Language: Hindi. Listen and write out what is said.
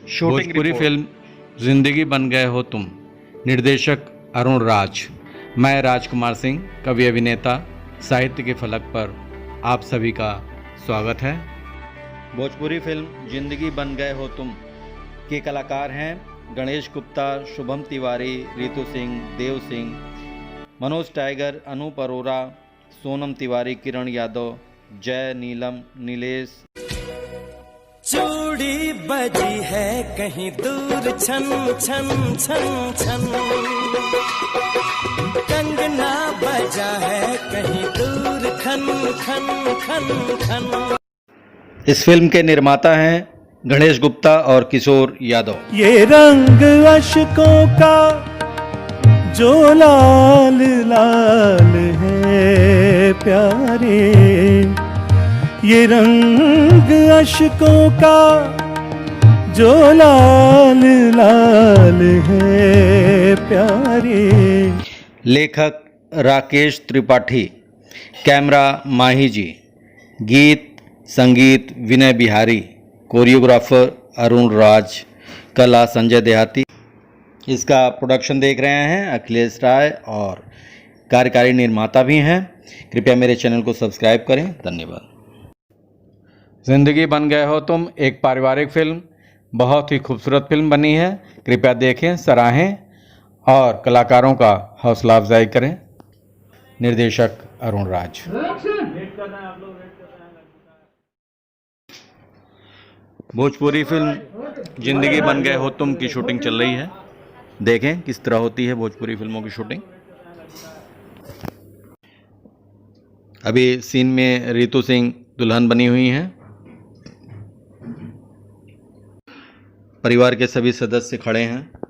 Shooting Bhojpuri report. फिल्म जिंदगी बन गए हो तुम, निर्देशक अरुण राज। मैं राजकुमार सिंह, कवि अभिनेता, साहित्य के फलक पर आप सभी का स्वागत है। भोजपुरी फिल्म जिंदगी बन गए हो तुम के कलाकार हैं गणेश गुप्ता, शुभम तिवारी, रितु सिंह, देव सिंह, मनोज टाइगर, अनूप अरोरा, सोनम तिवारी, किरण यादव, जय, नीलम, नीलेश। चूड़ी बजी है कहीं दूर छन छन छन छन, कंगना बजा है कहीं दूर खन खन खन खन। इस फिल्म के निर्माता हैं गणेश गुप्ता और किशोर यादव। ये रंग अशकों का जो लाल लाल है प्यारे, ये रंग अशकों का जो लाल लाल है प्यारे। लेखक राकेश त्रिपाठी, कैमरा माही जी, गीत संगीत विनय बिहारी, कोरियोग्राफर अरुण राज, कला संजय देहाती। इसका प्रोडक्शन देख रहे हैं अखिलेश राय और कार्यकारी निर्माता भी हैं। कृपया मेरे चैनल को सब्सक्राइब करें। धन्यवाद। जिंदगी बन गए हो तुम एक पारिवारिक फिल्म, बहुत ही खूबसूरत फिल्म बनी है। कृपया देखें, सराहें और कलाकारों का हौसला अफजाई करें। निर्देशक अरुण राज। भोजपुरी फिल्म जिंदगी बन गए हो तुम की शूटिंग चल रही है। देखें किस तरह होती है भोजपुरी फिल्मों की शूटिंग। अभी सीन में रितु सिंह दुल्हन बनी हुई हैं। परिवार के सभी सदस्य खड़े हैं।